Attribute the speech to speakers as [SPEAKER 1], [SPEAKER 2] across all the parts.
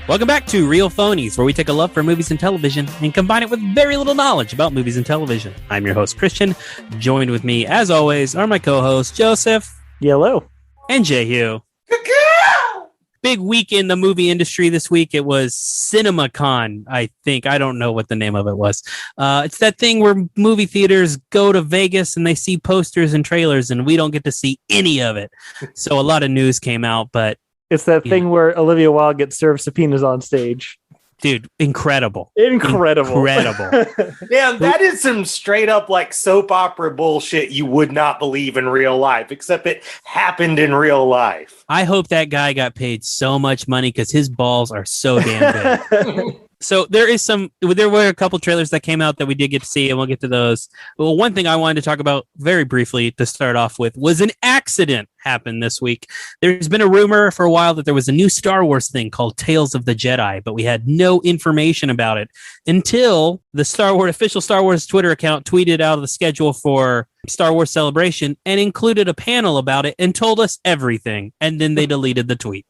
[SPEAKER 1] Welcome back to Real Phonies, where we take a love for movies and television and combine it with very little knowledge about movies and television. I'm your host, Christian. Joined with me, as always, are my co-hosts, Joseph.
[SPEAKER 2] Yellow.
[SPEAKER 1] And Jehu. Big week in the movie industry this week. It was CinemaCon, I think. I don't know what the name of it was. It's that thing where movie theaters go to Vegas and they see posters and trailers, and we don't get to see any of it. So a lot of news came out, but
[SPEAKER 2] it's that thing where Olivia Wilde gets served subpoenas on stage.
[SPEAKER 1] Dude, incredible.
[SPEAKER 2] Yeah,
[SPEAKER 3] that is some straight up like soap opera bullshit you would not believe in real life, except it happened in real life.
[SPEAKER 1] I hope that guy got paid so much money because his balls are so damn big. So there were a couple trailers that came out that we did get to see, and we'll get to those. Well, one thing I wanted to talk about very briefly to start off with was an accident happened this week. There's been a rumor for a while that there was a new Star Wars thing called Tales of the Jedi, but we had no information about it until the official Star Wars Twitter account tweeted out the schedule for Star Wars Celebration and included a panel about it and told us everything. And then they deleted the tweet,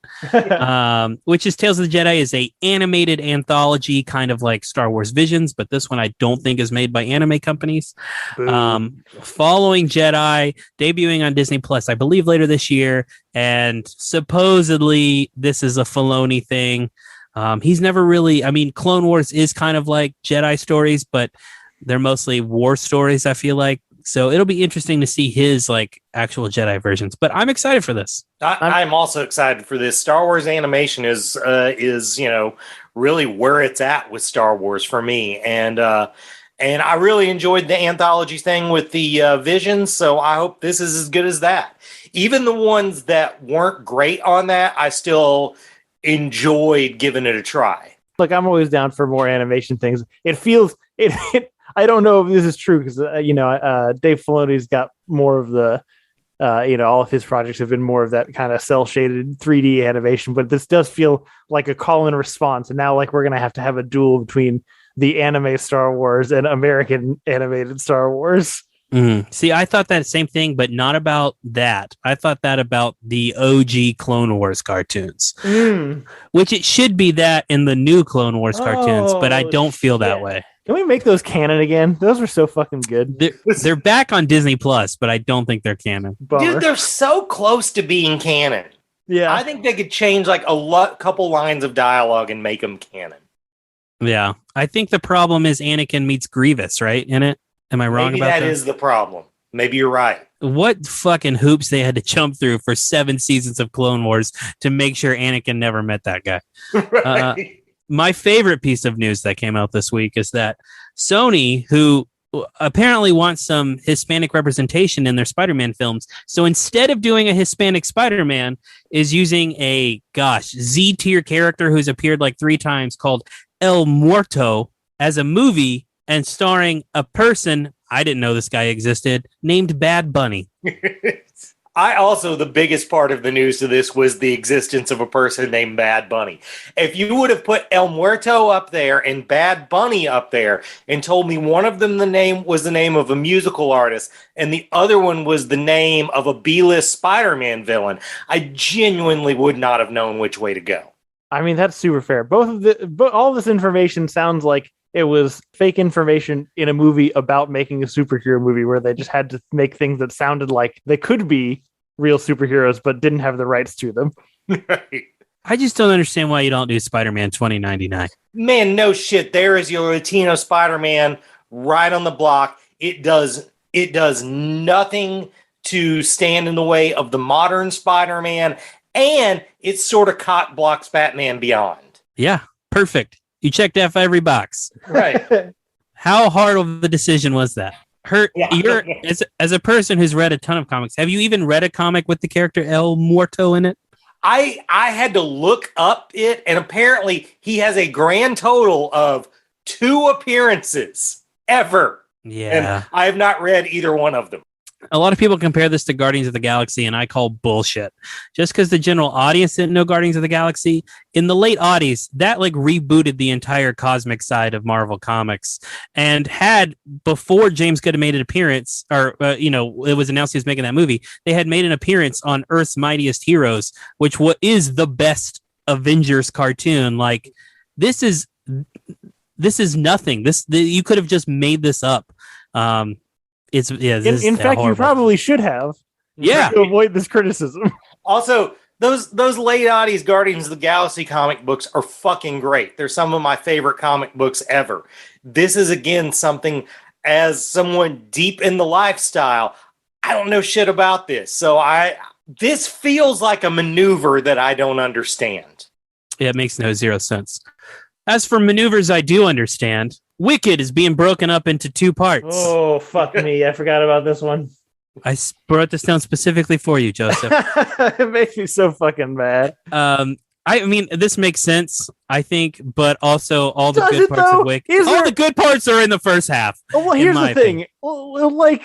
[SPEAKER 1] which is Tales of the Jedi is a animated anthology, kind of like Star Wars Visions, but this one I don't think is made by anime companies. Following Jedi, debuting on Disney Plus, I believe later this year, and supposedly this is a Filoni thing. He's never really, Clone Wars is kind of like Jedi stories, but they're mostly war stories, I feel like. So it'll be interesting to see his like actual Jedi versions, but I'm excited for this.
[SPEAKER 3] I'm also excited for this. Star Wars animation is really where it's at with Star Wars for me, and I really enjoyed the anthology thing with the Visions. So I hope this is as good as that. Even the ones that weren't great on that, I still enjoyed giving it a try.
[SPEAKER 2] Look, I'm always down for more animation things. It feels it I don't know if this is true because Dave Filoni's got more of the all of his projects have been more of that kind of cell shaded 3D animation, but this does feel like a call and response, and now like we're gonna have to have a duel between the anime Star Wars and American animated Star Wars.
[SPEAKER 1] Mm-hmm. See, I thought that same thing, but not about that. I thought that about the OG Clone Wars cartoons, which it should be that in the new Clone Wars cartoons, but I don't feel that way.
[SPEAKER 2] Can we make those canon again? Those were so fucking good.
[SPEAKER 1] They're back on Disney Plus, but I don't think they're canon.
[SPEAKER 2] Bummer.
[SPEAKER 3] Dude, they're so close to being canon.
[SPEAKER 2] Yeah,
[SPEAKER 3] I think they could change like couple lines of dialogue and make them canon.
[SPEAKER 1] Yeah, I think the problem is Anakin meets Grievous, right? In it, am I wrong about that?
[SPEAKER 3] Maybe that is the problem. Maybe you're right.
[SPEAKER 1] What fucking hoops they had to jump through for 7 seasons of Clone Wars to make sure Anakin never met that guy.
[SPEAKER 3] Right.
[SPEAKER 1] My favorite piece of news that came out this week is that Sony, who apparently wants some Hispanic representation in their Spider-Man films, so instead of doing a Hispanic Spider-Man, is using a Z-tier character who's appeared like 3 times called El Muerto as a movie and starring a person, I didn't know this guy existed, named Bad Bunny.
[SPEAKER 3] The biggest part of the news to this was the existence of a person named Bad Bunny. If you would have put El Muerto up there and Bad Bunny up there and told me one of them was the name of a musical artist and the other one was the name of a B-list Spider-Man villain, I genuinely would not have known which way to go.
[SPEAKER 2] I mean, that's super fair. All this information sounds like it was fake information in a movie about making a superhero movie where they just had to make things that sounded like they could be real superheroes, but didn't have the rights to them.
[SPEAKER 3] Right.
[SPEAKER 1] I just don't understand why you don't do Spider-Man 2099.
[SPEAKER 3] Man, no shit. There is your Latino Spider-Man right on the block. It does nothing to stand in the way of the modern Spider-Man, and it sort of cock blocks Batman Beyond.
[SPEAKER 1] Yeah, perfect. You checked off every box.
[SPEAKER 3] Right.
[SPEAKER 1] How hard of a decision was that? You're as a person who's read a ton of comics, have you even read a comic with the character El Muerto in it?
[SPEAKER 3] I had to look up it, and apparently he has a grand total of 2 appearances ever.
[SPEAKER 1] Yeah.
[SPEAKER 3] And I have not read either one of them.
[SPEAKER 1] A lot of people compare this to Guardians of the Galaxy, and I call bullshit. Just because the general audience didn't know Guardians of the Galaxy, in the late '80s, that like rebooted the entire cosmic side of Marvel Comics, and had before James Gunn made an appearance, or it was announced he was making that movie. They had made an appearance on Earth's Mightiest Heroes, which is the best Avengers cartoon. Like this is nothing. You could have just made this up. It's
[SPEAKER 2] in fact, you probably should have.
[SPEAKER 1] Yeah,
[SPEAKER 2] to avoid this criticism.
[SPEAKER 3] Also, those late '80s Guardians of the Galaxy comic books are fucking great. They're some of my favorite comic books ever. This is again something, as someone deep in the lifestyle, I don't know shit about this. So this feels like a maneuver that I don't understand.
[SPEAKER 1] Yeah, it makes zero sense. As for maneuvers I do understand, Wicked is being broken up into 2 parts.
[SPEAKER 2] Oh, fuck me. I forgot about this one.
[SPEAKER 1] I brought this down specifically for you, Joseph.
[SPEAKER 2] It makes me so fucking mad.
[SPEAKER 1] I mean, this makes sense, I think, but also all the
[SPEAKER 2] Does
[SPEAKER 1] good
[SPEAKER 2] it,
[SPEAKER 1] parts
[SPEAKER 2] though?
[SPEAKER 1] of Wicked. All the good parts are in the first half.
[SPEAKER 2] Well, here's the thing. Well, like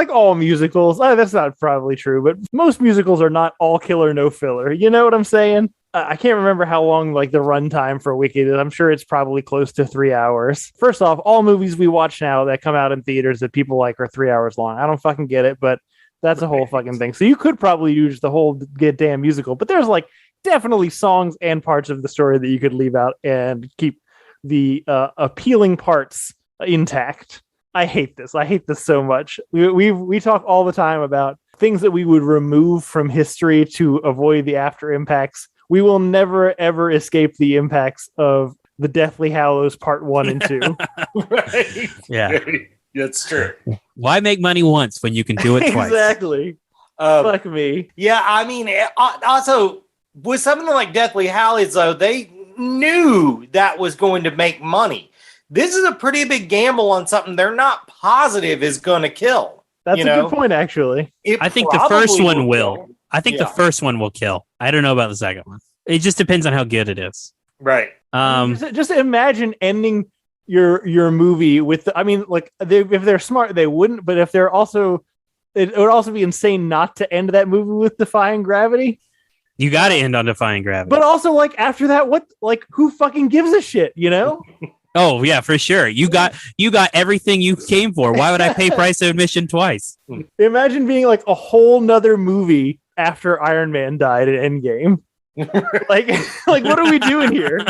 [SPEAKER 2] all musicals, that's not probably true, but most musicals are not all killer, no filler. You know what I'm saying? I can't remember how long like the runtime for Wicked is. I'm sure it's probably close to 3 hours. First off, all movies we watch now that come out in theaters that people like are 3 hours long. I don't fucking get it, but that's a whole fucking thing. So you could probably use the whole damn musical, but there's like definitely songs and parts of the story that you could leave out and keep the appealing parts intact. I hate this. I hate this so much. We talk all the time about things that we would remove from history to avoid the after impacts. We will never, ever escape the impacts of the Deathly Hallows Part 1 and 2.
[SPEAKER 3] Right?
[SPEAKER 1] Yeah.
[SPEAKER 3] That's true.
[SPEAKER 1] Why make money once when you can do it twice?
[SPEAKER 2] Exactly. Fuck me.
[SPEAKER 3] Yeah, I mean, also, with something like Deathly Hallows, though, they knew that was going to make money. This is a pretty big gamble on something they're not positive is going to kill.
[SPEAKER 2] That's a good point, actually.
[SPEAKER 1] I think the first one will. I think the first one will kill. I don't know about the second one. It just depends on how good it is.
[SPEAKER 3] Right.
[SPEAKER 2] Just imagine ending your movie with. If they're smart, they wouldn't. But if they're also, it would also be insane not to end that movie with Defying Gravity.
[SPEAKER 1] You got to end on Defying Gravity.
[SPEAKER 2] But also, like after that, who fucking gives a shit? You know?
[SPEAKER 1] Oh yeah, for sure. You got everything you came for. Why would I pay price of admission twice?
[SPEAKER 2] Imagine being like a whole nother movie after Iron Man died at Endgame. like what are we doing here?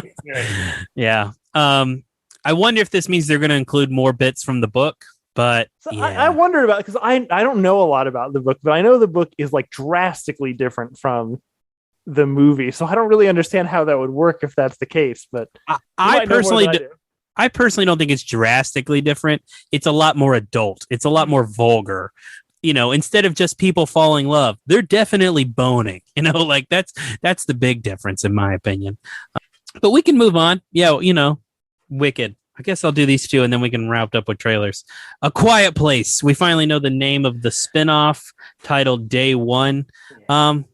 [SPEAKER 1] Yeah. I wonder if this means they're going to include more bits from the book, but yeah.
[SPEAKER 2] I wonder about, because I don't know a lot about the book, but I know the book is like drastically different from the movie, so I don't really understand how that would work if that's the case. But I personally don't think it's drastically different. It's a lot more adult. It's a lot more vulgar. You know, instead of just people falling in love, they're definitely boning. You know, like that's the big difference in my opinion. But we can move on. Yeah, you know, Wicked. I guess I'll do these 2 and then we can wrap up with trailers. A Quiet Place. We finally know the name of the spinoff titled Day One.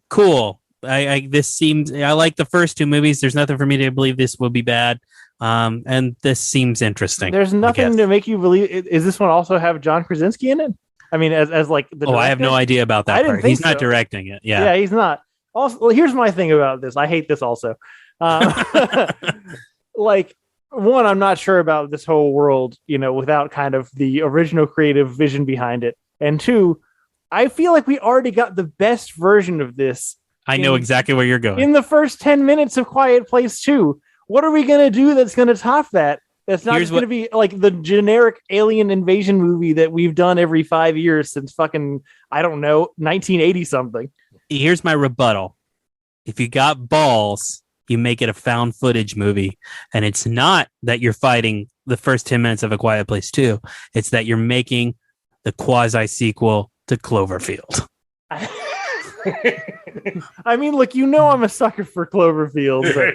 [SPEAKER 2] Cool. I like the first 2 movies. There's nothing for me to believe this will be bad. And this seems interesting. There's nothing to make you believe. Is this one also have John Krasinski in it? I mean, as like the director?
[SPEAKER 1] I have no idea about that part. He's not directing it. Yeah,
[SPEAKER 2] he's not. Also, well, here's my thing about this. I hate this also. Like, one, I'm not sure about this whole world, you know, without kind of the original creative vision behind it. And 2, I feel like we already got the best version of this.
[SPEAKER 1] I know exactly where you're going.
[SPEAKER 2] In the first 10 minutes of Quiet Place 2. What are we going to do that's going to top that? That's not just going to be like the generic alien invasion movie that we've done every 5 years since fucking, I don't know, 1980 something.
[SPEAKER 1] Here's my rebuttal. If you got balls, you make it a found footage movie. And it's not that you're fighting the first 10 minutes of A Quiet Place 2. It's that you're making the quasi sequel to Cloverfield.
[SPEAKER 2] I mean, look, you know, I'm a sucker for Cloverfield, but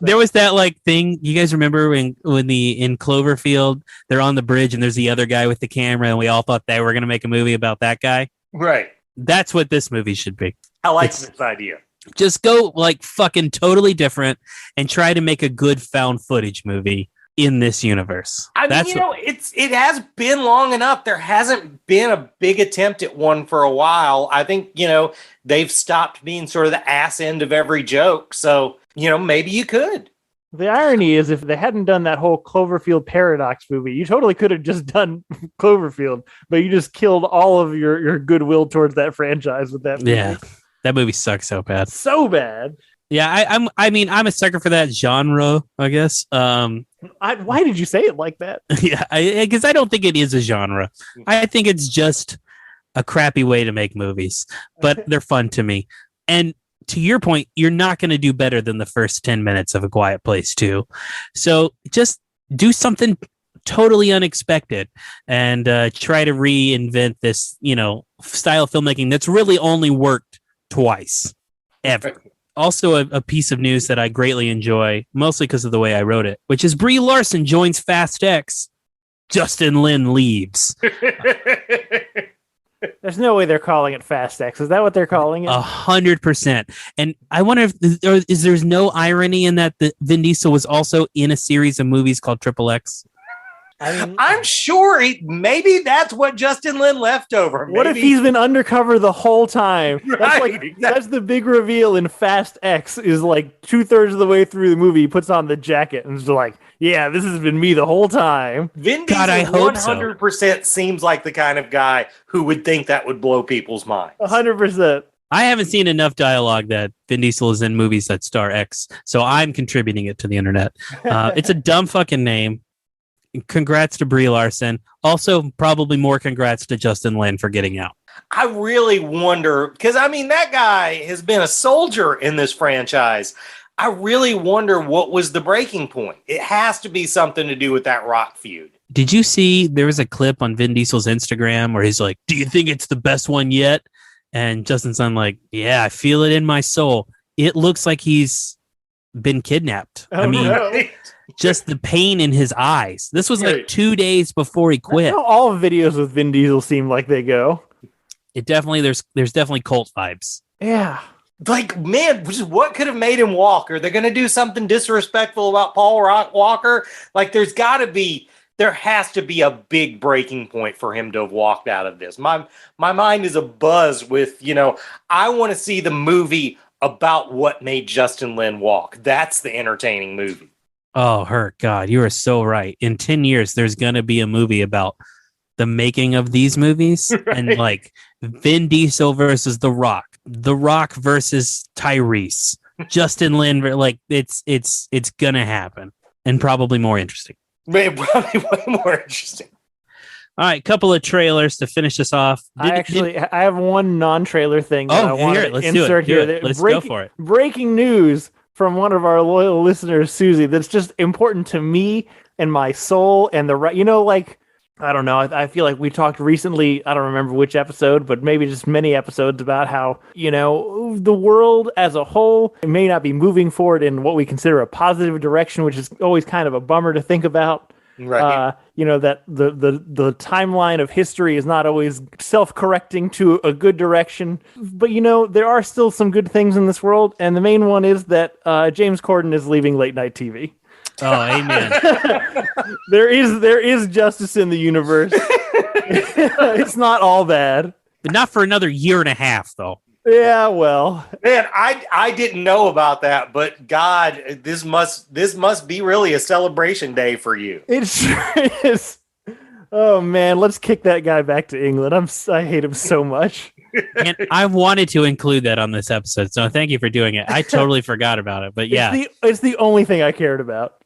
[SPEAKER 1] there was that like thing. You guys remember when in Cloverfield they're on the bridge and there's the other guy with the camera, and we all thought they were going to make a movie about that guy.
[SPEAKER 3] Right.
[SPEAKER 1] That's what this movie should be.
[SPEAKER 3] I like this idea.
[SPEAKER 1] Just go like fucking totally different and try to make a good found footage movie in this universe.
[SPEAKER 3] I mean, it has been long enough. There hasn't been a big attempt at one for a while. I think, you know, they've stopped being sort of the ass end of every joke. So, you know, maybe you could.
[SPEAKER 2] The irony is, if they hadn't done that whole Cloverfield Paradox movie, you totally could have just done Cloverfield, but you just killed all of your goodwill towards that franchise with that movie.
[SPEAKER 1] Yeah, that movie sucks so bad.
[SPEAKER 2] So bad.
[SPEAKER 1] Yeah, I'm a sucker for that genre, I guess.
[SPEAKER 2] Why did you say it like that?
[SPEAKER 1] Yeah, because I don't think it is a genre. I think it's just a crappy way to make movies, but they're fun to me. And to your point, you're not going to do better than the first 10 minutes of A Quiet Place 2. So just do something totally unexpected and try to reinvent this, style of filmmaking that's really only worked twice ever. Also, a piece of news that I greatly enjoy, mostly because of the way I wrote it, which is Brie Larson joins Fast X. Justin Lin leaves.
[SPEAKER 2] There's no way they're calling it Fast X. Is that what they're calling it?
[SPEAKER 1] 100%. And I wonder if there's no irony in that Vin Diesel was also in a series of movies called Triple X.
[SPEAKER 3] I'm sure maybe that's what Justin Lin left over.
[SPEAKER 2] What if he's been undercover the whole time?
[SPEAKER 3] Right,
[SPEAKER 2] that's the big reveal in Fast X is like 2/3 of the way through the movie. He puts on the jacket and is like, yeah, this has been me the whole time.
[SPEAKER 3] Vin Diesel
[SPEAKER 1] I hope
[SPEAKER 3] 100% seems like the kind of guy who would think that would blow people's minds.
[SPEAKER 2] 100%.
[SPEAKER 1] I haven't seen enough dialogue that Vin Diesel is in movies that star X, so I'm contributing it to the internet. It's a dumb fucking name. Congrats to Brie Larson. Also, probably more congrats to Justin Lin for getting out.
[SPEAKER 3] I really wonder, because that guy has been a soldier in this franchise. I really wonder what was the breaking point. It has to be something to do with that Rock feud.
[SPEAKER 1] Did you see there was a clip on Vin Diesel's Instagram where he's like, do you think it's the best one yet? And Justin's like, yeah, I feel it in my soul. It looks like he's been kidnapped.
[SPEAKER 2] No.
[SPEAKER 1] Just the pain in his eyes. This was like 2 days before he quit.
[SPEAKER 2] That's how all videos with Vin Diesel seem like they go.
[SPEAKER 1] It definitely there's definitely cult vibes.
[SPEAKER 2] Yeah.
[SPEAKER 3] Like, man, what could have made him walk? Are they going to do something disrespectful about Paul Walker? Like, there has to be a big breaking point for him to have walked out of this. My mind is abuzz with, I want to see the movie about what made Justin Lin walk. That's the entertaining movie.
[SPEAKER 1] Oh, God, you are so right. In 10 years, there's going to be a movie about the making of these movies and like Vin Diesel versus The Rock versus Tyrese, Justin Lin. Like it's going to happen and probably more interesting.
[SPEAKER 3] Probably way more interesting.
[SPEAKER 1] All right, couple of trailers to finish us off.
[SPEAKER 2] I have one non-trailer thing that I want to insert here.
[SPEAKER 1] Let's go for it.
[SPEAKER 2] Breaking news from one of our loyal listeners, Susie, that's just important to me and my soul and I don't know. I feel like we talked recently, I don't remember which episode, but maybe just many episodes about how, the world as a whole may not be moving forward in what we consider a positive direction, which is always kind of a bummer to think about.
[SPEAKER 3] Right.
[SPEAKER 2] That the timeline of history is not always self-correcting to a good direction. But, there are still some good things in this world. And the main one is that James Corden is leaving late night TV.
[SPEAKER 1] Oh, amen.
[SPEAKER 2] There is justice in the universe. It's not all bad.
[SPEAKER 1] But not for another year and a half, though.
[SPEAKER 2] Yeah, well,
[SPEAKER 3] man, I didn't know about that, but God, this must be really a celebration day for you.
[SPEAKER 2] It sure is. Oh man, let's kick that guy back to England. I hate him so much.
[SPEAKER 1] And I wanted to include that on this episode, so thank you for doing it. I totally forgot about it, but yeah,
[SPEAKER 2] it's the only thing I cared about.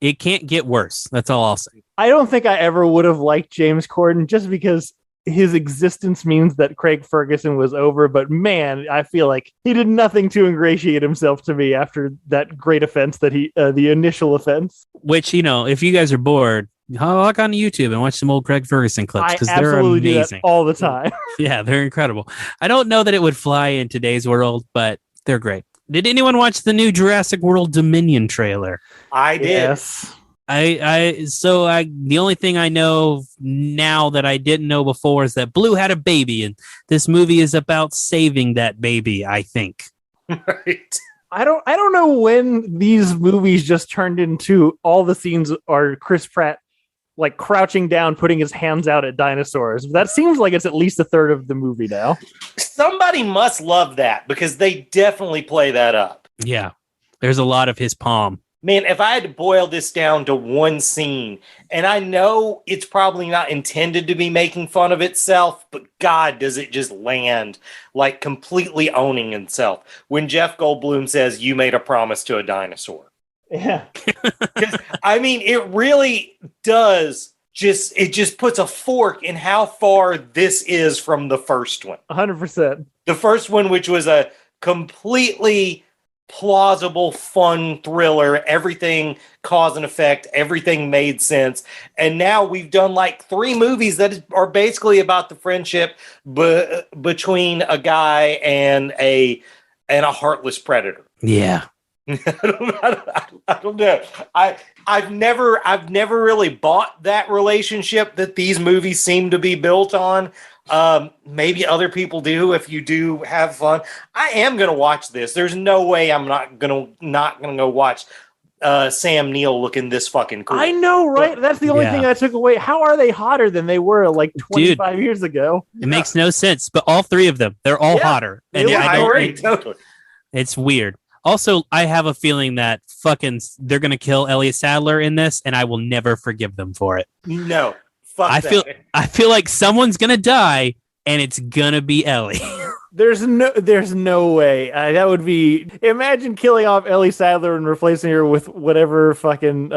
[SPEAKER 1] It can't get worse. That's all I'll say.
[SPEAKER 2] I don't think I ever would have liked James Corden just because his existence means that Craig Ferguson was over, but man, I feel like he did nothing to ingratiate himself to me after that great offense that the initial offense.
[SPEAKER 1] Which, if you guys are bored, log on to YouTube and watch some old Craig Ferguson clips because they're amazing.
[SPEAKER 2] Do that all the time.
[SPEAKER 1] Yeah, they're incredible. I don't know that it would fly in today's world, but they're great. Did anyone watch the new Jurassic World Dominion trailer?
[SPEAKER 3] I did.
[SPEAKER 2] Yes.
[SPEAKER 1] The only thing I know now that I didn't know before is that Blue had a baby, and this movie is about saving that baby, I think.
[SPEAKER 3] Right.
[SPEAKER 2] I don't know when these movies just turned into all the scenes are Chris Pratt like crouching down, putting his hands out at dinosaurs. That seems like it's at least a third of the movie now.
[SPEAKER 3] Somebody must love that because they definitely play that up.
[SPEAKER 1] Yeah. There's a lot of his palm
[SPEAKER 3] Man, if I had to boil this down to one scene, and I know it's probably not intended to be making fun of itself, but God, does it just land like completely owning itself when Jeff Goldblum says, "You made a promise to a dinosaur."
[SPEAKER 2] Yeah.
[SPEAKER 3] I mean, it really does it just puts a fork in how far this is from the first one.
[SPEAKER 2] 100%.
[SPEAKER 3] The first one, which was a completely plausible, fun thriller, everything cause and effect, everything made sense. And now we've done like 3 movies that are basically about the friendship between a guy and a heartless predator.
[SPEAKER 1] Yeah.
[SPEAKER 3] I don't know. I've never really bought that relationship that these movies seem to be built on. Maybe other people do. If you do have fun, I am gonna watch this. There's no way I'm not gonna go watch Sam Neill looking this fucking cool.
[SPEAKER 2] I know, right? That's the only thing I took away. How are they hotter than they were like 25 years ago?
[SPEAKER 1] It makes no sense. But all 3 of them, they're all hotter.
[SPEAKER 3] And I agree. Totally.
[SPEAKER 1] It's weird. Also, I have a feeling that they're gonna kill Elliot Sadler in this, and I will never forgive them for it.
[SPEAKER 3] No.
[SPEAKER 1] I feel like someone's gonna die, and it's gonna be Ellie.
[SPEAKER 2] There's no way. That would be. Imagine killing off Ellie Sadler and replacing her with whatever fucking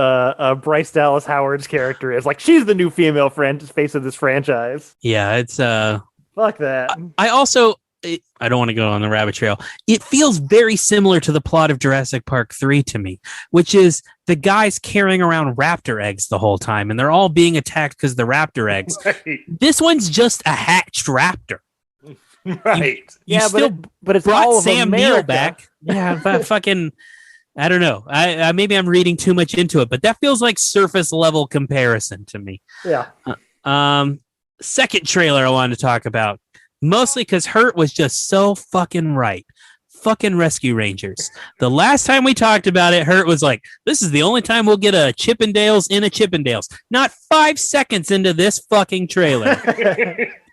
[SPEAKER 2] Bryce Dallas Howard's character is. Like, she's the new female face of this franchise.
[SPEAKER 1] Yeah, it's
[SPEAKER 2] fuck that.
[SPEAKER 1] I don't want to go on the rabbit trail. It feels very similar to the plot of Jurassic Park 3 to me, which is the guys carrying around raptor eggs the whole time, and they're all being attacked because of the raptor eggs. Right. This one's just a hatched raptor.
[SPEAKER 3] Right.
[SPEAKER 2] But it's
[SPEAKER 1] brought
[SPEAKER 2] all of
[SPEAKER 1] Sam
[SPEAKER 2] America.
[SPEAKER 1] Neill back. Yeah, but fucking, I don't know. I maybe I'm reading too much into it, but that feels like surface level comparison to me.
[SPEAKER 2] Yeah.
[SPEAKER 1] Second trailer I wanted to talk about. Mostly because Hurt was just so fucking right. Fucking Rescue Rangers. The last time we talked about it, Hurt was like, this is the only time we'll get a Chippendales in a Chippendales. Not 5 seconds into this fucking trailer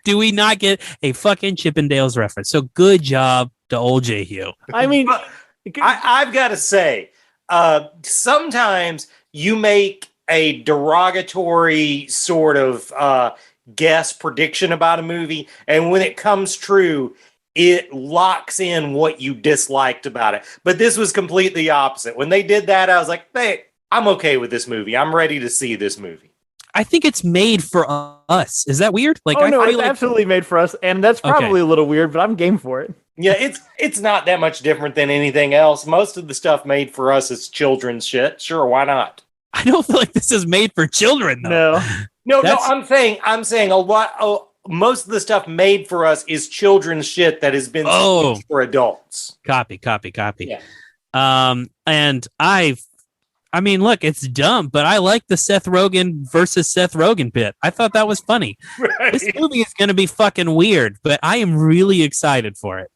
[SPEAKER 1] do we not get a fucking Chippendales reference. So good job to old J-Hugh.
[SPEAKER 2] I mean,
[SPEAKER 3] I've got to say, sometimes you make a derogatory sort of guess prediction about a movie, and when it comes true, it locks in what you disliked about it. But this was completely opposite. When they did that, I was like, hey, I'm okay with this movie. I'm ready to see this movie.
[SPEAKER 1] I think it's made for us. Is that weird? Like,
[SPEAKER 2] it's absolutely made for us, and that's probably a little weird, but I'm game for it.
[SPEAKER 3] Yeah, it's not that much different than anything else. Most of the stuff made for us is children's shit. Sure, why not?
[SPEAKER 1] I don't feel like this is made for children, though.
[SPEAKER 3] No, I'm saying a lot. Most of the stuff made for us is children's shit that has been staged for adults.
[SPEAKER 1] Copy.
[SPEAKER 3] Yeah.
[SPEAKER 1] And I mean, look, it's dumb, but I like the Seth Rogen versus Seth Rogen bit. I thought that was funny. Right. This movie is going to be fucking weird, but I am really excited for it.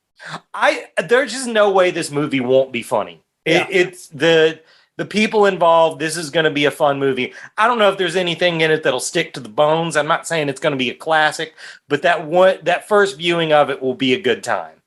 [SPEAKER 3] There's just no way this movie won't be funny. Yeah. It's the people involved. This is going to be a fun movie. I don't know if there's anything in it that'll stick to the bones. I'm not saying it's going to be a classic, but that first viewing of it will be a good time.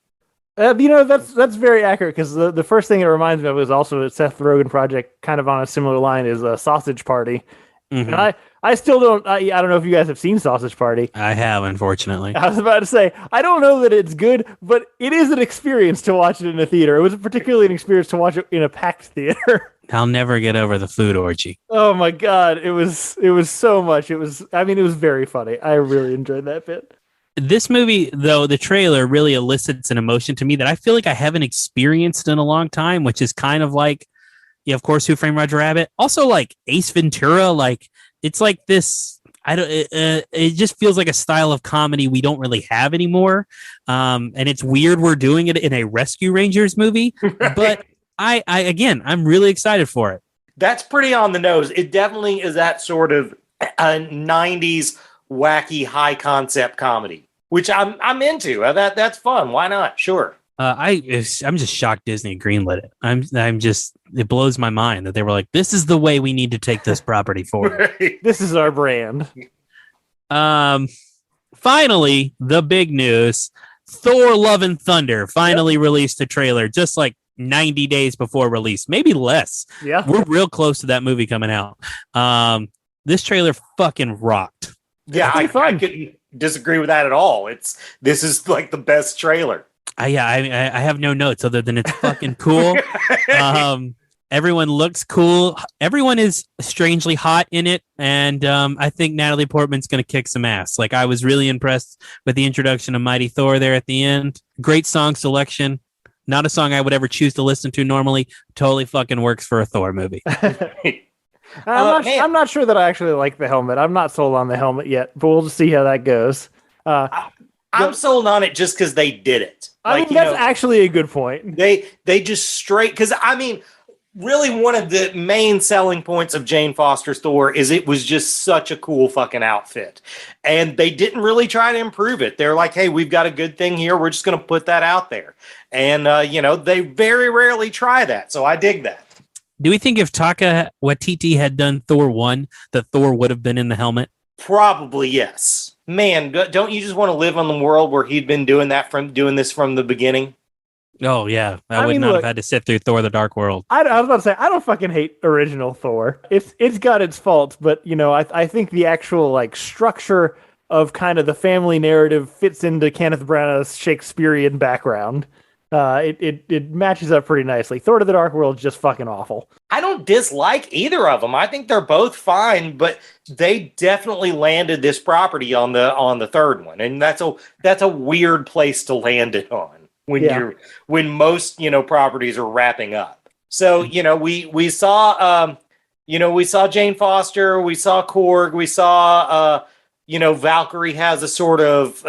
[SPEAKER 2] That's very accurate, because the first thing it reminds me of is also a Seth Rogen project, kind of on a similar line, is a Sausage Party. Mm-hmm. And I still don't. I don't know if you guys have seen Sausage Party.
[SPEAKER 1] I have, unfortunately.
[SPEAKER 2] I was about to say, I don't know that it's good, but it is an experience to watch it in a theater. It was particularly an experience to watch it in a packed theater.
[SPEAKER 1] I'll never get over the food orgy.
[SPEAKER 2] Oh my God. It was so much. It was very funny. I really enjoyed that bit.
[SPEAKER 1] This movie, though, the trailer really elicits an emotion to me that I feel like I haven't experienced in a long time, which is kind of like, of course, Who Framed Roger Rabbit. Also, like Ace Ventura, like it's like this. It just feels like a style of comedy we don't really have anymore, and it's weird we're doing it in a Rescue Rangers movie. Right. But I'm really excited for it.
[SPEAKER 3] That's pretty on the nose. It definitely is that sort of 90s wacky high concept comedy, which I'm into. That's fun. Why not? Sure.
[SPEAKER 1] I'm just shocked Disney greenlit it. It blows my mind that they were like, this is the way we need to take this property forward.
[SPEAKER 3] Right.
[SPEAKER 2] This is our brand.
[SPEAKER 1] Finally, the big news. Thor Love and Thunder finally released a trailer just like 90 days before release, maybe less.
[SPEAKER 2] Yeah.
[SPEAKER 1] We're real close to that movie coming out. This trailer fucking rocked.
[SPEAKER 3] Yeah, I couldn't disagree with that at all. This is like the best trailer.
[SPEAKER 1] I have no notes other than it's fucking cool. Everyone looks cool. Everyone is strangely hot in it, and I think Natalie Portman's going to kick some ass. Like, I was really impressed with the introduction of Mighty Thor there at the end. Great song selection. Not a song I would ever choose to listen to normally. Totally fucking works for a Thor movie.
[SPEAKER 2] I'm not sure that I actually like the helmet. I'm not sold on the helmet yet, but we'll just see how that goes.
[SPEAKER 3] I'm sold on it just because they did it.
[SPEAKER 2] I mean, that's actually a good point.
[SPEAKER 3] They just straight, because I mean, really one of the main selling points of Jane Foster's Thor is it was just such a cool fucking outfit. And they didn't really try to improve it. They're like, hey, we've got a good thing here. We're just going to put that out there. And, they very rarely try that. So I dig that.
[SPEAKER 1] Do we think if Taika Waititi had done Thor 1, that Thor would have been in the helmet?
[SPEAKER 3] Probably, yes. Man, don't you just want to live on the world where he'd been doing this from the beginning?
[SPEAKER 1] Oh, yeah. I would not have had to sit through Thor the Dark World.
[SPEAKER 2] I was about to say, I don't fucking hate original Thor. It's got its faults, but, I think the actual, like, structure of kind of the family narrative fits into Kenneth Branagh's Shakespearean background. It matches up pretty nicely. Thor to the Dark World is just fucking awful.
[SPEAKER 3] I don't dislike either of them. I think they're both fine, but they definitely landed this property on the third one, and that's a weird place to land it on when most properties are wrapping up. So we saw Jane Foster, we saw Korg, we saw Valkyrie has a sort of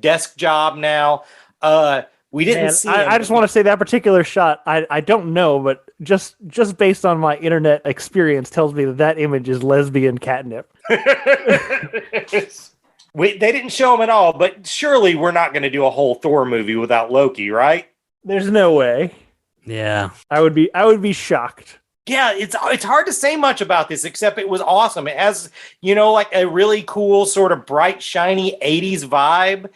[SPEAKER 3] desk job now. We didn't see.
[SPEAKER 2] I just want to say that particular shot. I don't know, but just based on my internet experience, tells me that image is lesbian catnip.
[SPEAKER 3] They didn't show him at all, but surely we're not going to do a whole Thor movie without Loki, right?
[SPEAKER 2] There's no way.
[SPEAKER 1] Yeah,
[SPEAKER 2] I would be shocked.
[SPEAKER 3] Yeah, it's hard to say much about this, except it was awesome. It has like a really cool sort of bright, shiny 80s vibe.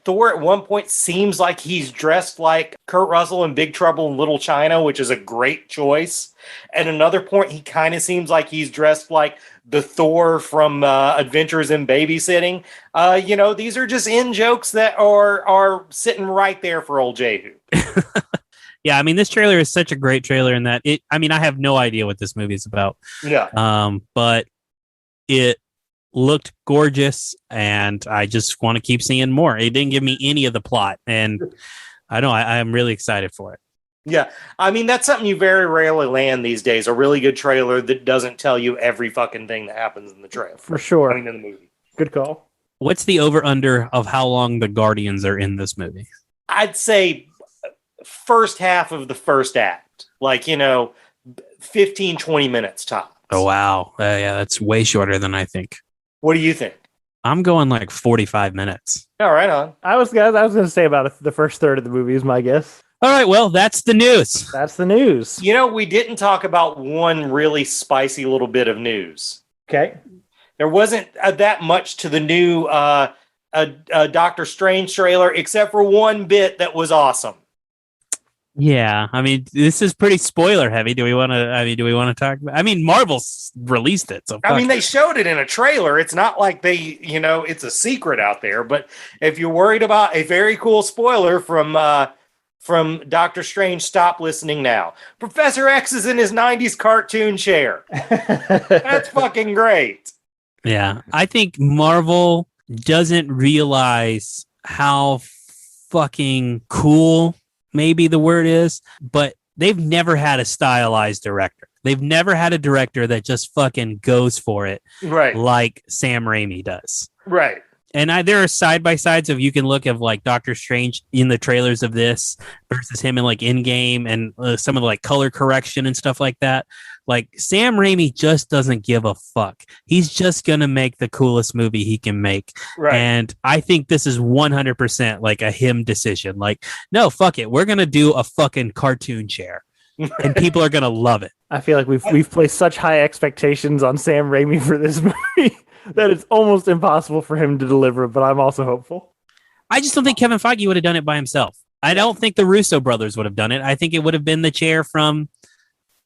[SPEAKER 3] Thor at one point seems like he's dressed like Kurt Russell in Big Trouble in Little China, which is a great choice. At another point, he kind of seems like he's dressed like the Thor from Adventures in Babysitting. These are just in jokes that are sitting right there for old Jehu.
[SPEAKER 1] Yeah, I mean, this trailer is such a great trailer in that I have no idea what this movie is about.
[SPEAKER 3] Yeah.
[SPEAKER 1] But it looked gorgeous, and I just want to keep seeing more. It didn't give me any of the plot, and I'm really excited for it.
[SPEAKER 3] Yeah, I mean, that's something you very rarely land these days, a really good trailer that doesn't tell you every fucking thing that happens in the trailer.
[SPEAKER 2] For sure.
[SPEAKER 3] In the movie.
[SPEAKER 2] Good call.
[SPEAKER 1] What's the over-under of how long the Guardians are in this movie?
[SPEAKER 3] I'd say first half of the first act. 15, 20 minutes tops.
[SPEAKER 1] Oh, wow. Yeah, that's way shorter than I think.
[SPEAKER 3] What do you think?
[SPEAKER 1] I'm going 45 minutes.
[SPEAKER 3] All right, on.
[SPEAKER 2] I was going to say about the first third of the movie is my guess.
[SPEAKER 1] All right, well, that's the news.
[SPEAKER 2] That's the news.
[SPEAKER 3] We didn't talk about one really spicy little bit of news.
[SPEAKER 2] Okay.
[SPEAKER 3] There wasn't that much to the new Doctor Strange trailer, except for one bit that was awesome.
[SPEAKER 1] Yeah, I mean, this is pretty spoiler heavy. Do we want to talk about? I mean, Marvel's released it, so
[SPEAKER 3] they showed it in a trailer. It's not like they, it's a secret out there. But if you're worried about a very cool spoiler from Doctor Strange, stop listening now. Professor X is in his 90s cartoon chair. That's fucking great.
[SPEAKER 1] Yeah, I think Marvel doesn't realize how fucking cool maybe the word is, but they've never had a stylized director. They've never had a director that just fucking goes for it,
[SPEAKER 3] right? Like
[SPEAKER 1] Sam Raimi does,
[SPEAKER 3] right?
[SPEAKER 1] And there are side by sides of you can look at Doctor Strange in the trailers of this versus him in Endgame and some of the color correction and stuff like that. Sam Raimi just doesn't give a fuck. He's just gonna make the coolest movie he can make. Right. And I think this is 100% a him decision. No, fuck it. We're gonna do a fucking cartoon chair. And people are gonna love it.
[SPEAKER 2] I feel like we've placed such high expectations on Sam Raimi for this movie that it's almost impossible for him to deliver, but I'm also hopeful.
[SPEAKER 1] I just don't think Kevin Feige would have done it by himself. I don't think the Russo brothers would have done it. I think it would have been the chair from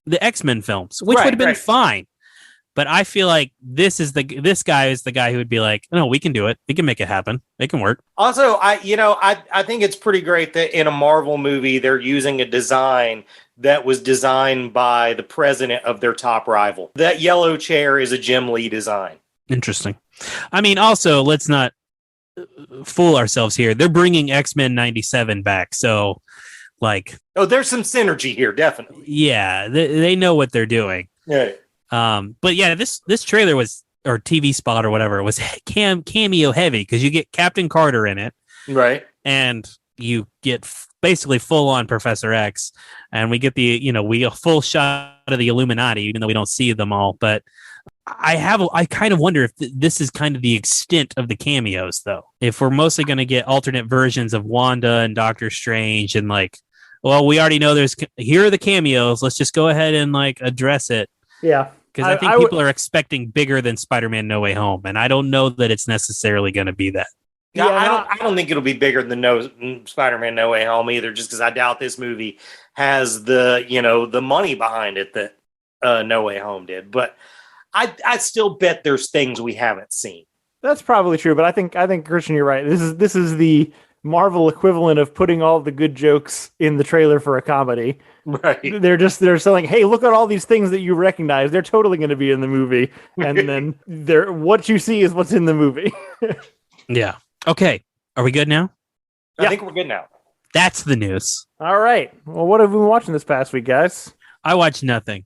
[SPEAKER 1] the X-Men films, which would have been fine. But I feel like this guy is the guy who would be like, no, we can do it. We can make it happen. It can work.
[SPEAKER 3] Also, I think it's pretty great that in a Marvel movie, they're using a design that was designed by the president of their top rival. That yellow chair is a Jim Lee design.
[SPEAKER 1] Interesting. I mean, also, let's not fool ourselves here. They're bringing X-Men 97 back. So, like...
[SPEAKER 3] Oh, there's some synergy here, definitely.
[SPEAKER 1] Yeah, they know what they're doing.
[SPEAKER 3] Yeah.
[SPEAKER 1] But yeah, this trailer was, or TV spot or whatever, was cameo heavy because you get Captain Carter in it.
[SPEAKER 3] Right.
[SPEAKER 1] And you get basically full on Professor X. And we get a full shot of the Illuminati, even though we don't see them all. But I kind of wonder if this is kind of the extent of the cameos, though. If we're mostly going to get alternate versions of Wanda and Doctor Strange and like, well, we already know here are the cameos. Let's just go ahead and like address it.
[SPEAKER 2] Yeah.
[SPEAKER 1] Because I think people are expecting bigger than Spider-Man No Way Home. And I don't know that it's necessarily going to be that.
[SPEAKER 3] Yeah, I don't think it'll be bigger than Spider-Man No Way Home either, just because I doubt this movie has the money behind it that No Way Home did. But I still bet there's things we haven't seen. That's
[SPEAKER 2] probably true, but I think Christian, you're right. This is the Marvel equivalent of putting all the good jokes in the trailer for a comedy.
[SPEAKER 3] Right.
[SPEAKER 2] They're selling, hey, look at all these things that you recognize. They're totally going to be in the movie. And then what you see is what's in the movie.
[SPEAKER 1] Yeah. Okay. Are we good now?
[SPEAKER 3] I think we're good now.
[SPEAKER 1] That's the news.
[SPEAKER 2] All right. Well, what have we been watching this past week, guys?
[SPEAKER 1] I watched nothing.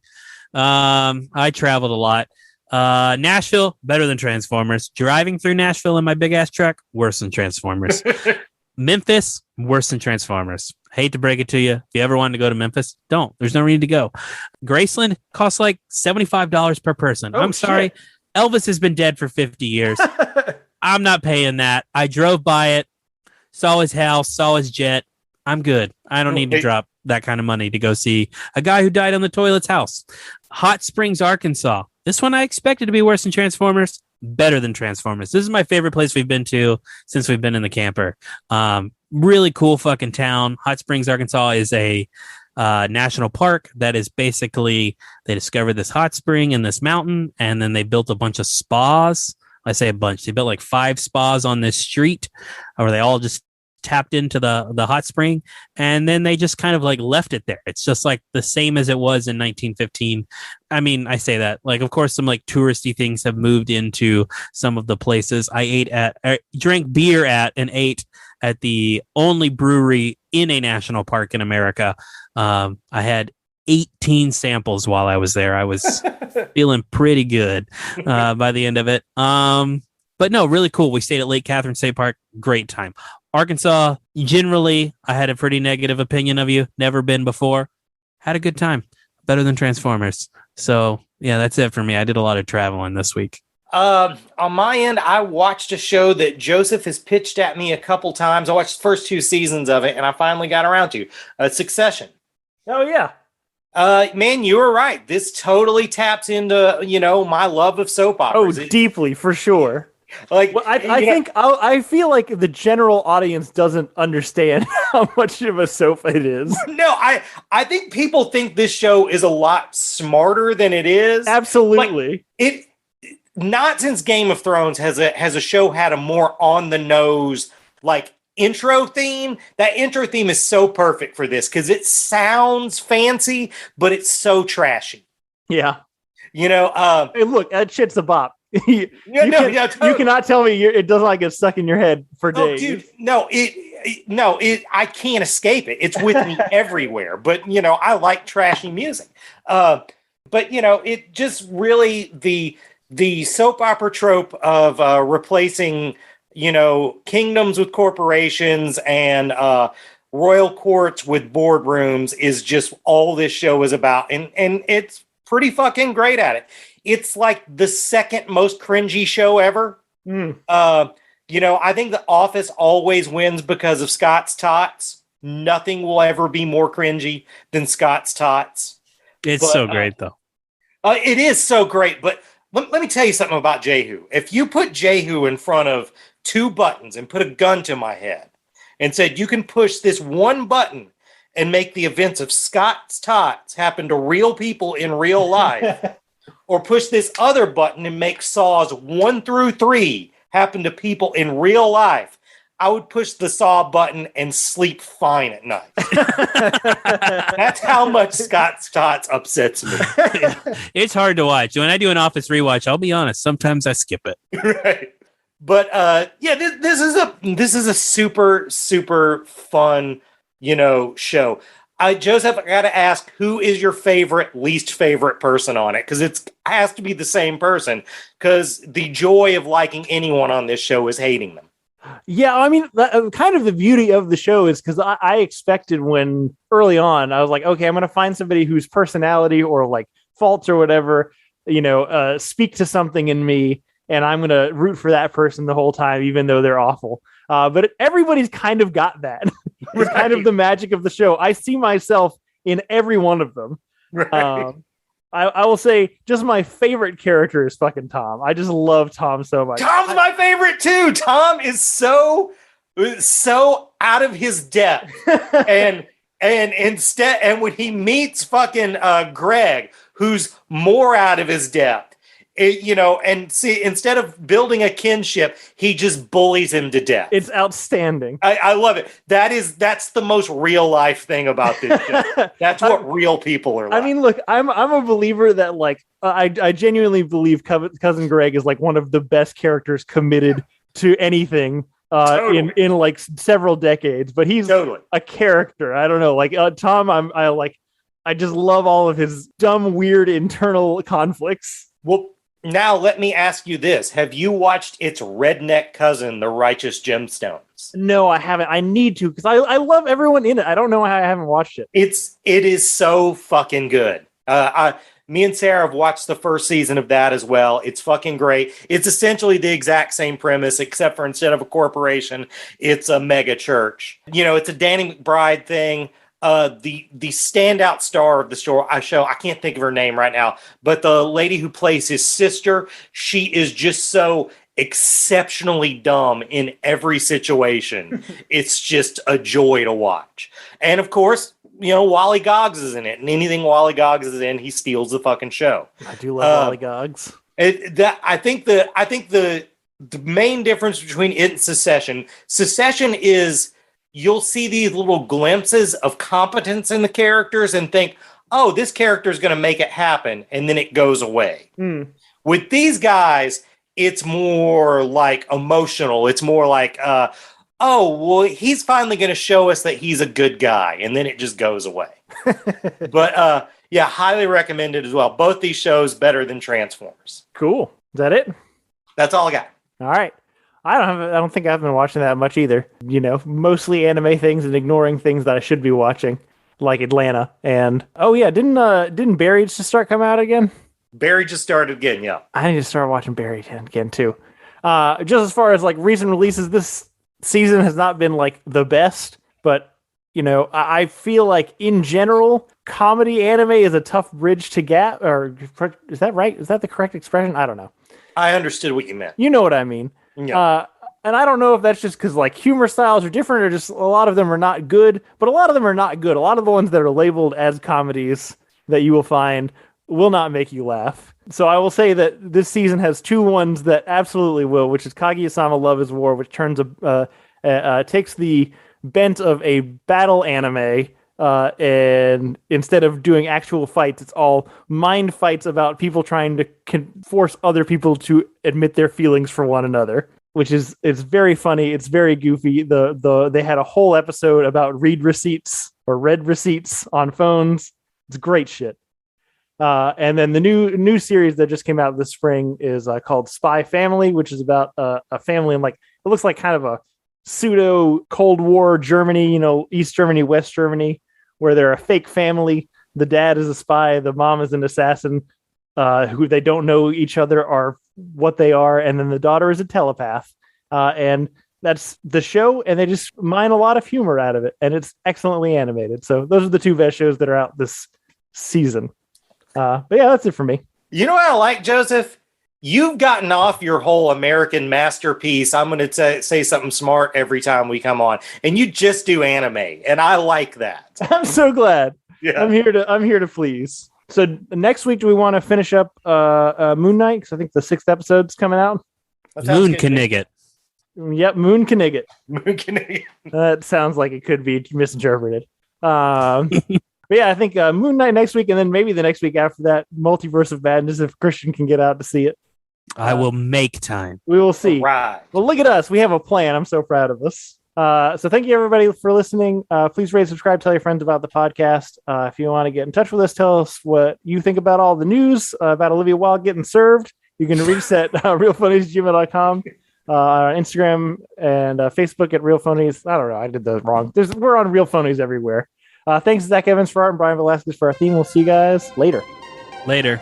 [SPEAKER 1] I traveled a lot. Nashville, better than Transformers. Driving through Nashville in my big ass truck, worse than Transformers. Memphis, worse than Transformers. Hate to break it to you. If you ever wanted to go to Memphis, don't. There's no need to go. Graceland costs like $75 per person. I'm sorry. Shit. Elvis has been dead for 50 years. I'm not paying that. I drove by it, saw his house, saw his jet. I'm good. I don't need to drop that kind of money to go see a guy who died on the toilet's house. Hot Springs, Arkansas. This one I expected to be worse than Transformers. Better than Transformers. This is my favorite place we've been to since we've been in the camper. Really cool fucking town. Hot Springs, Arkansas is a national park that is basically, they discovered this hot spring in this mountain, and then they built a bunch of spas. I say a bunch. They built like 5 spas on this street, where they all just tapped into the hot spring, and then they just kind of like left it there. It's just like the same as it was in 1915. I mean, I say that, like, of course, some like touristy things have moved into some of the places. I drank beer at and ate at the only brewery in a national park in America. I had 18 samples while I was there. I was feeling pretty good by the end of it. But no, really cool. We stayed at Lake Catherine State Park. Great time. Arkansas, generally, I had a pretty negative opinion of you. Never been before. Had a good time. Better than Transformers. So, yeah, that's it for me. I did a lot of traveling this week.
[SPEAKER 3] On my end, I watched a show that Joseph has pitched at me a couple times. I watched the first 2 seasons of it, and I finally got around to Succession.
[SPEAKER 2] Oh, yeah.
[SPEAKER 3] Man, you were right. This totally taps into, my love of soap operas.
[SPEAKER 2] Oh, deeply, for sure.
[SPEAKER 3] Like,
[SPEAKER 2] well, I feel like the general audience doesn't understand how much of a soap it is.
[SPEAKER 3] No, I think people think this show is a lot smarter than it is.
[SPEAKER 2] Absolutely.
[SPEAKER 3] Like, not since Game of Thrones has a show had a more on the nose like intro theme. That intro theme is so perfect for this because it sounds fancy, but it's so trashy.
[SPEAKER 2] Yeah.
[SPEAKER 3] Hey,
[SPEAKER 2] look, that shit's a bop. You cannot tell me it doesn't like get stuck in your head for days.
[SPEAKER 3] Dude, no, I can't escape it. It's with me everywhere. But I like trashy music. But it just really the soap opera trope of replacing kingdoms with corporations and royal courts with boardrooms is just all this show is about, and it's pretty fucking great at it. It's like the second most cringy show ever. I think The Office always wins because of Scott's Tots. Nothing will ever be more cringy than Scott's Tots.
[SPEAKER 1] It's so great, though.
[SPEAKER 3] It is so great, but let me tell you something about Jehu. If you put Jehu in front of 2 buttons and put a gun to my head and said, you can push this one button and make the events of Scott's Tots happen to real people in real life, or push this other button and make Saws 1 through 3 happen to people in real life, I would push the Saw button and sleep fine at night. That's how much Scott's Tots upsets me.
[SPEAKER 1] It's hard to watch. When I do an Office rewatch, I'll be honest, sometimes I skip it.
[SPEAKER 3] Right. But this is a super, super fun, show. Joseph, I got to ask, who is your least favorite person on it? Because it has to be the same person, because the joy of liking anyone on this show is hating them.
[SPEAKER 2] Yeah, I mean, kind of the beauty of the show is because I expected when early on, I was like, okay, I'm going to find somebody whose personality or like faults or whatever, speak to something in me, and I'm going to root for that person the whole time, even though they're awful. But everybody's kind of got that. It's kind of the magic of the show. I see myself in every one of them.
[SPEAKER 3] Right.
[SPEAKER 2] I will say just my favorite character is fucking Tom. I just love Tom so much.
[SPEAKER 3] Tom's my favorite too. Tom is so out of his depth. and when he meets fucking Greg, who's more out of his depth, instead of building a kinship, he just bullies him to death.
[SPEAKER 2] It's outstanding.
[SPEAKER 3] I love it. That's the most real life thing about this show. That's what real people are like.
[SPEAKER 2] I mean, look, I'm a believer that like I genuinely believe Cousin Greg is like one of the best characters committed to anything totally. in like several decades. But he's totally a character. I don't know, like Tom. I just love all of his dumb, weird internal conflicts.
[SPEAKER 3] Well, now let me ask you this. Have you watched its redneck cousin, The Righteous Gemstones?
[SPEAKER 2] No, I haven't. I need to, because I love everyone in it. I don't know how I haven't watched it.
[SPEAKER 3] It is so fucking good. Me and Sarah have watched the first season of that as well. It's fucking great. It's essentially the exact same premise, except for instead of a corporation, it's a mega church. It's a Danny McBride thing. The standout star of the show, I can't think of her name right now, but the lady who plays his sister, she is just so exceptionally dumb in every situation. It's just a joy to watch. And of course, Wally Goggs is in it, and anything Wally Goggs is in, he steals the fucking show.
[SPEAKER 2] I do love Wally Goggs.
[SPEAKER 3] I think the main difference between it and Secession is, you'll see these little glimpses of competence in the characters and think, oh, this character is going to make it happen. And then it goes away. With these guys, it's more like emotional. It's more like, he's finally going to show us that he's a good guy. And then it just goes away. But highly recommended as well. Both these shows better than Transformers.
[SPEAKER 2] Cool. Is that it?
[SPEAKER 3] That's all I got.
[SPEAKER 2] All right. I don't think I've been watching that much either. Mostly anime things and ignoring things that I should be watching, like Atlanta. And didn't Barry just start coming out again?
[SPEAKER 3] Barry just started again, yeah.
[SPEAKER 2] I need to start watching Barry again too. Just as far as like recent releases, this season has not been like the best, but I feel like in general, comedy anime is a tough bridge to gap. Or is that right? Is that the correct expression? I don't know.
[SPEAKER 3] I understood what you meant.
[SPEAKER 2] You know what I mean.
[SPEAKER 3] Yeah.
[SPEAKER 2] And I don't know if that's just because like humor styles are different, or just a lot of them are not good, but a lot of them are not good. A lot of the ones that are labeled as comedies that you will find will not make you laugh. So I will say that this season has two ones that absolutely will, which is Kaguya-sama Love is War, which takes the bent of a battle anime, and instead of doing actual fights, it's all mind fights about people trying to force other people to admit their feelings for one another, which is, it's very funny. It's very goofy. They had a whole episode about read receipts or read receipts on phones. It's great shit. And then the new series that just came out this spring is called Spy Family, which is about a family in like, it looks like kind of a pseudo Cold War Germany, East Germany, West Germany, where they're a fake family. The dad is a spy, the mom is an assassin, who they don't know each other are what they are, and then the daughter is a telepath. And that's the show, and they just mine a lot of humor out of it, and it's excellently animated. So those are the two best shows that are out this season. But yeah, that's it for me.
[SPEAKER 3] You know what I like, Joseph? You've gotten off your whole American masterpiece. I'm going to say something smart every time we come on, and you just do anime, and I like that.
[SPEAKER 2] I'm so glad.
[SPEAKER 3] Yeah.
[SPEAKER 2] I'm here to please. So next week, do we want to finish up Moon Knight? Because I think the 6th episode's coming out.
[SPEAKER 1] Moon Knigget.
[SPEAKER 2] Yep, Moon Knigget.
[SPEAKER 3] Moon Knigget.
[SPEAKER 2] That sounds like it could be misinterpreted. But yeah, I think Moon Knight next week, and then maybe the next week after that, Multiverse of Madness, if Christian can get out to see it.
[SPEAKER 1] I will make time.
[SPEAKER 2] We will see.
[SPEAKER 3] Right.
[SPEAKER 2] Well, look at us. We have a plan. I'm so proud of us. So thank you, everybody, for listening. Please rate, subscribe, tell your friends about the podcast. If you want to get in touch with us, tell us what you think about all the news about Olivia Wilde getting served. You can reach us at realphonies@gmail.com. On Instagram and Facebook at Real Phonies. I don't know. I did those wrong. We're on Real Phonies everywhere. Thanks to Zach Evans for art and Brian Velasquez for our theme. We'll see you guys later.
[SPEAKER 1] Later.